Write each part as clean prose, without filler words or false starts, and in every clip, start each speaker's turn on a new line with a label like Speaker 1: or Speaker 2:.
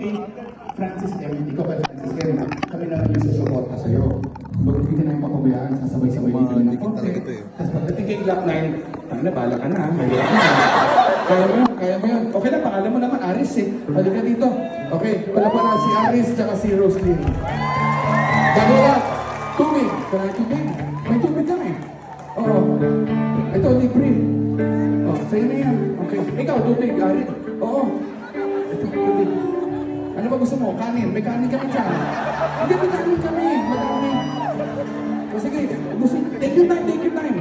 Speaker 1: kay Francis M. Ikaw kay Francis M. Kami naman yung susuporta sa'yo. Huwag hindi ka na yung papabayaan, sasabay-sabay dito ng konti. Tapos pagdating kay Glock 9, tayo na, bala ka na, mahirap na. Kaya mo yun, kaya mo yun. Okay na, pangalan mo naman, Aris eh. Halika dito. Okay, palapanan si Aris tsaka si Roslyn. Bago lang, tubig. Kaya tubig. May tubig lang eh. Oo. Ito, libre. Oh, sa'yo na yan. Okay. Ikaw, tubig, Aris. Oo. Ito, tubig. Ano ba gusto mo? Kanin. May kanin kami dyan. Hindi, may kanin kami. Madami. O sige, gusto, take your time, take your time.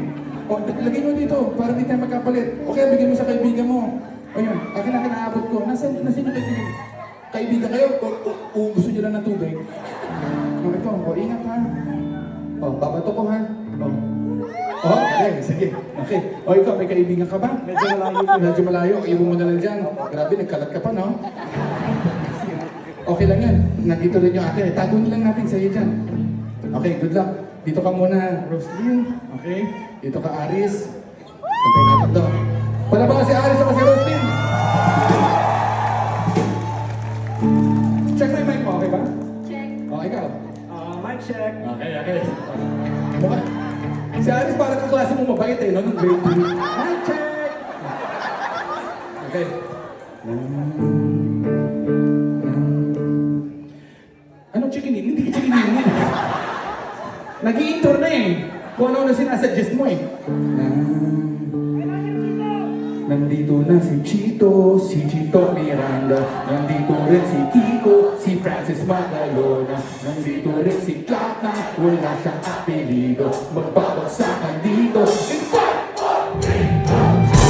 Speaker 1: O, lagay mo dito para di tayo magkapalit. Okay, bigyan mo sa kaibigan mo. O yun, akin na kinaabot ko. Nasaan yung kaibigan? Kaibigan kayo? O gusto nyo lang ng tubig? O ito, o ingat ha. O, babato ko ha. O. O, okay, sige. Okay. O ikaw, may kaibigan ka ba?
Speaker 2: Medyo malayo.
Speaker 1: Medyo malayo. Iwan mo na lang dyan. Grabe, nagkalat ka pa, no? Okay lang yan. Nandito rin yung akin. Tago na lang natin sa'yo dyan. Okay, good luck. Dito ka muna, Roslyn. Okay? Dito ka, Aris. Pantay natin to. Palabakan si Aris ako si Roslyn. Check mo yung mic mo, okay ba?
Speaker 3: Check.
Speaker 1: O, ikaw.
Speaker 2: Mic check.
Speaker 1: Okay, okay. Mukha. Si Aris parang kaklase mo mabait eh, no? Nung grade 3. Mic check! Okay. Anong chikinin? Hindi chikinin. Nag-i-intro na eh. Kung ano na sinasuggest mo eh. Nandito na si Chito Miranda. Nandito rin si Kiko, si Francis Magalona. Nandito rin si Clark na wala siyang apelido. Magbabagsakan dito. In 5, 4, 3, 2,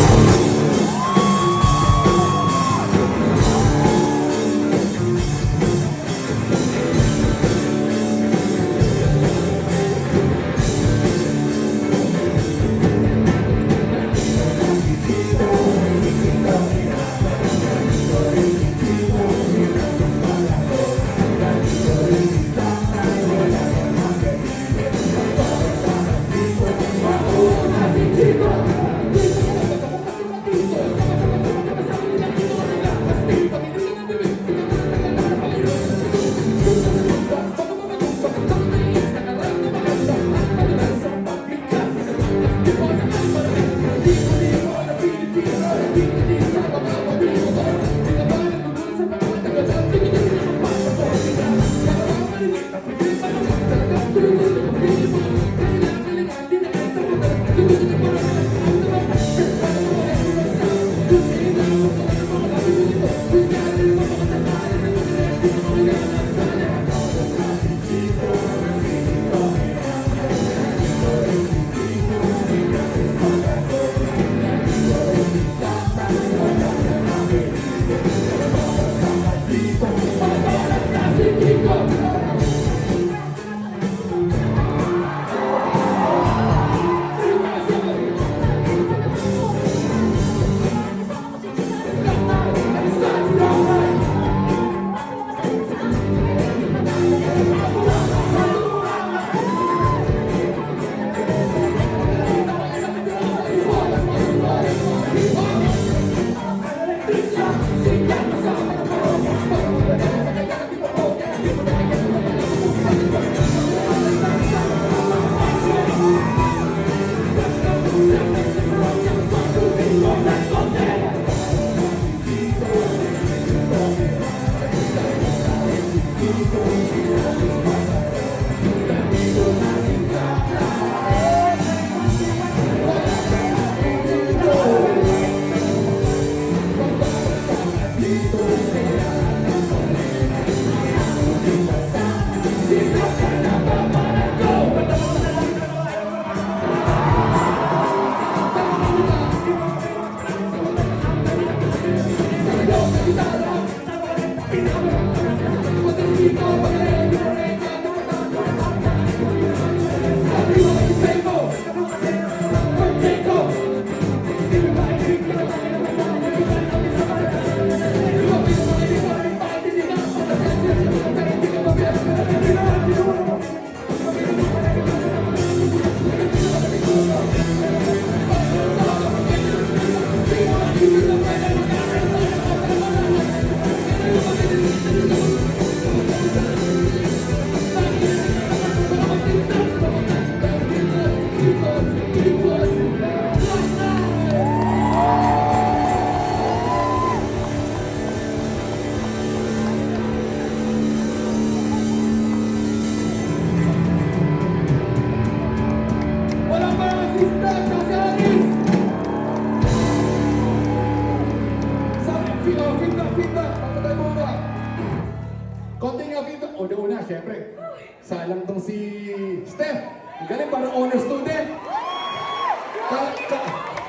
Speaker 1: dito. Una-una, syempre. Salang tong si Steph. Ang galing, parang honor student.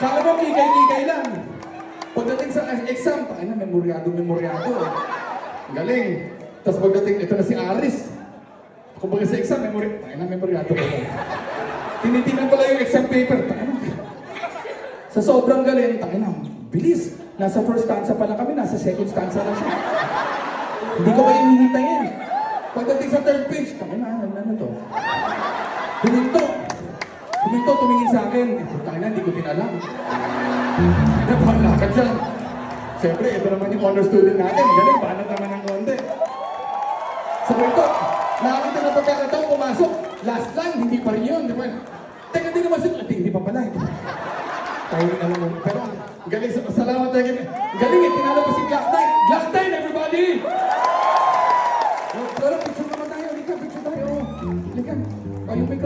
Speaker 1: Kala mo, kikay-kikay lang. Pagdating sa exam, tayo na, memoryado. Ang galing. Tapos pagdating, ito na si Aris. Kumbaga sa exam, memoryado ko. Tinitingnan pala yung exam paper. Tayo na. Sa sobrang galing, tayo na. Bilis. Nasa first stanza pa lang kami, nasa second stanza na siya. Hindi ko kayo hihintayin. Pagdating sa third page, tayo na, ano to? Huminto, tumingin sa akin. Tayo na, hindi ko tinalang. Napakalakad siya. Siyempre, ito naman yung honor student natin. Galing, banat naman ng konti. So ito, nakakita na pagkakataon, pumasok. Last line, hindi pa rin yun. Di ba? Teka, di naman siya. Hindi pa pala. Tayo na lang. Pero, galing, salamat tayo. Galing, tinalo pa si Glock 9. Glock 9, everybody! Pero picture naman tayo. Halika, picture tayo. Halika. Ayun, may